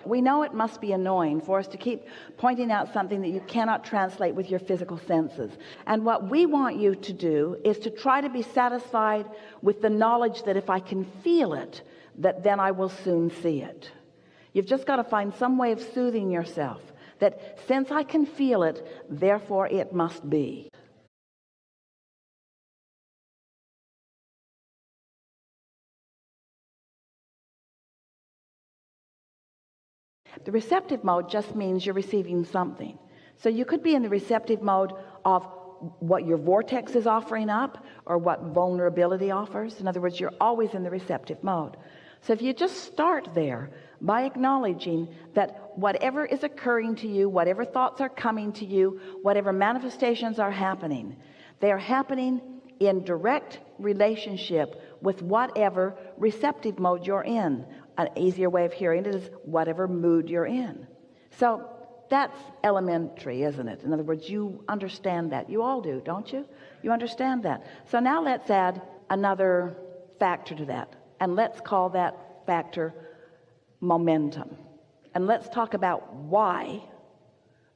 We know it must be annoying for us to keep pointing out something that you cannot translate with your physical senses. And what we want you to do is to try to be satisfied with the knowledge that if I can feel it, that then I will soon see it. You've just got to find some way of soothing yourself, that since I can feel it, therefore it must be. The receptive mode just means you're receiving something. So you could be in the receptive mode of what your vortex is offering up or what vulnerability offers. In other words, you're always in the receptive mode. So if you just start there by acknowledging that whatever is occurring to you, whatever thoughts are coming to you, whatever manifestations are happening, they are happening in direct relationship with whatever receptive mode you're in. An easier way of hearing it is whatever mood you're in. So that's elementary, isn't it? In other words, you understand that. You all do, don't you? You understand that. So now let's add another factor to that, and let's call that factor momentum. And let's talk about why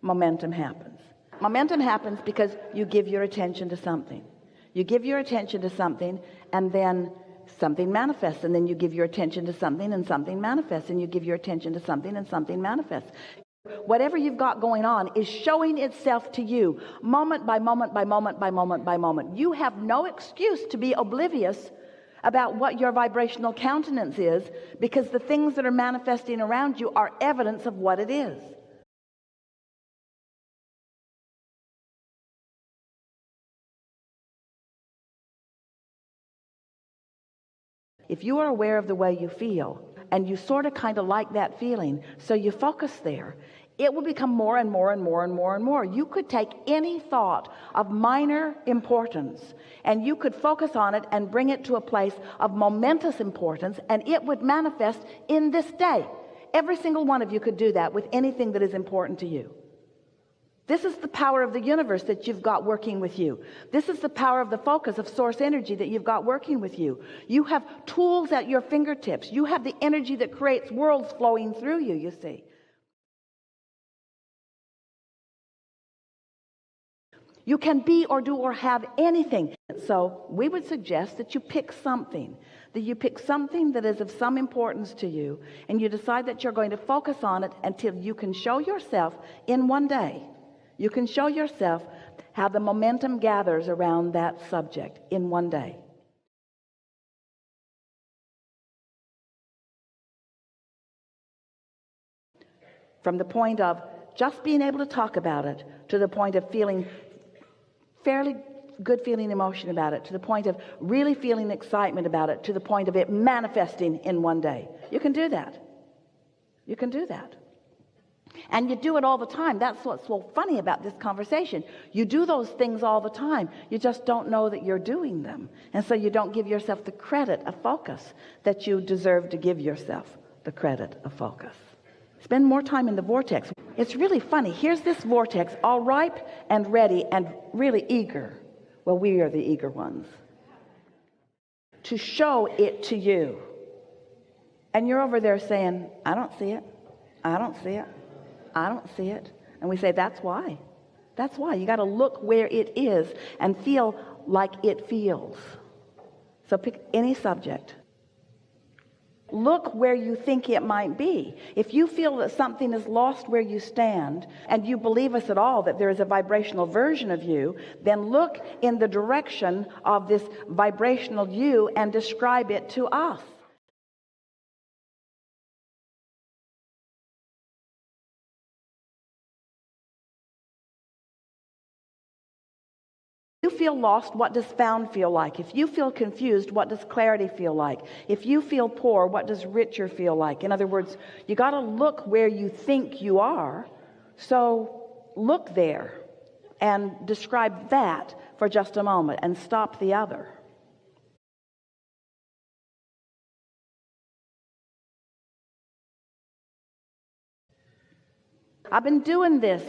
momentum happens. Momentum happens because you give your attention to something. You give your attention to something, and then something manifests, and then you give your attention to something and something manifests, and you give your attention to something and something manifests. Whatever you've got going on is showing itself to you moment by moment by moment by moment by moment. You have no excuse to be oblivious about what your vibrational countenance is, because the things that are manifesting around you are evidence of what it is. If you are aware of the way you feel, and you sort of kind of like that feeling, so you focus there, it will become more and more and more and more and more. You could take any thought of minor importance, and you could focus on it and bring it to a place of momentous importance, and it would manifest in this day. Every single one of you could do that with anything that is important to you. This is the power of the universe that you've got working with you. This is the power of the focus of source energy that you've got working with you. You have tools at your fingertips. You have the energy that creates worlds flowing through you, you see. You can be or do or have anything. So we would suggest that you pick something, that is of some importance to you, and you decide that you're going to focus on it until you can show yourself in one day. You can show yourself how the momentum gathers around that subject in one day. From the point of just being able to talk about it, to the point of feeling fairly good feeling emotion about it, to the point of really feeling excitement about it, to the point of it manifesting in one day. You can do that. You can do that. And you do it all the time. That's what's so funny about this conversation. You do those things all the time. You just don't know that you're doing them. And so you don't give yourself the credit of focus that you deserve to give yourself the credit of focus. Spend more time in the vortex. It's really funny. Here's this vortex, all ripe and ready and really eager. Well, we are the eager ones. To show it to you. And you're over there saying, I don't see it. I don't see it. I don't see it. And we say, that's why. That's why. You got to look where it is and feel like it feels. So pick any subject. Look where you think it might be. If you feel that something is lost where you stand, and you believe us at all that there is a vibrational version of you, then look in the direction of this vibrational you and describe it to us. If you feel lost, what does found feel like? If you feel confused, what does clarity feel like? If you feel poor, what does richer feel like? In other words, you got to look where you think you are. So look there and describe that for just a moment and stop the other. I've been doing this.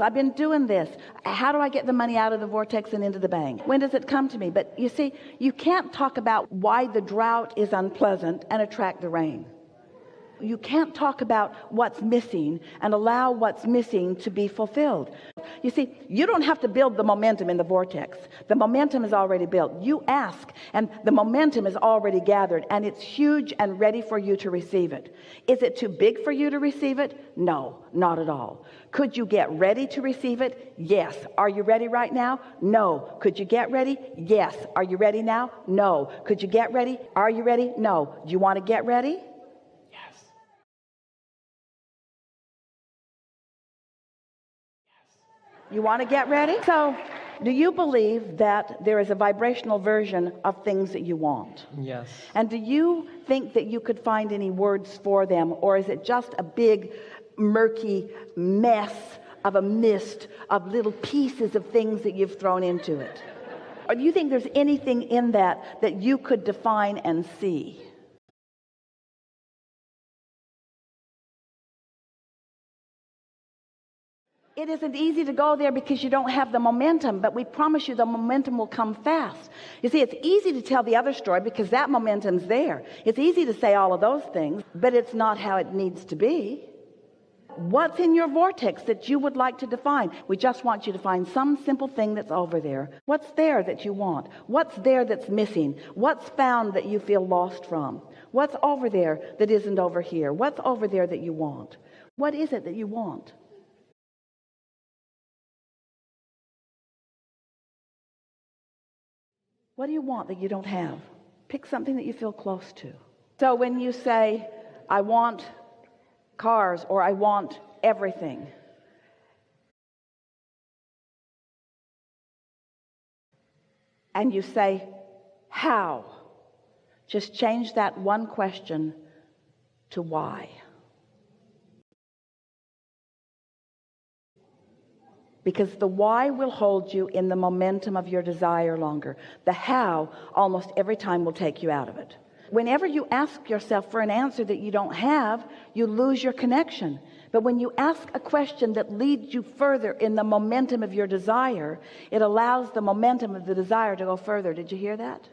How do I get the money out of the vortex and into the bank? When does it come to me? But you see, you can't talk about why the drought is unpleasant and attract the rain. You can't talk about what's missing and allow what's missing to be fulfilled. You see, you don't have to build the momentum in the vortex. The momentum is already built. You ask, and the momentum is already gathered, and it's huge and ready for you to receive it. Is it too big for you to receive it? No, not at all. Could you get ready to receive it? Yes. Are you ready right now? No. Could you get ready? Yes. Are you ready now? No. Could you get ready? Are you ready? No. Do you want to get ready? You want to get ready? So, do you believe that there is a vibrational version of things that you want? Yes. And do you think that you could find any words for them, or is it just a big, murky mess of a mist of little pieces of things that you've thrown into it? Or do you think there's anything in that that you could define and see? It isn't easy to go there because you don't have the momentum, but we promise you the momentum will come fast. You see, it's easy to tell the other story because that momentum's there. It's easy to say all of those things, but it's not how it needs to be. What's in your vortex that you would like to define? We just want you to find some simple thing that's over there. What's there that you want? What's there that's missing? What's found that you feel lost from? What's over there that isn't over here? What's over there that you want? What is it that you want? What do you want that you don't have? Pick something that you feel close to. So when you say, I want cars, or I want everything, and you say, how? Just change that one question to why. Because the why will hold you in the momentum of your desire longer. The how almost every time will take you out of it. Whenever you ask yourself for an answer that you don't have, you lose your connection. But when you ask a question that leads you further in the momentum of your desire, it allows the momentum of the desire to go further. Did you hear that?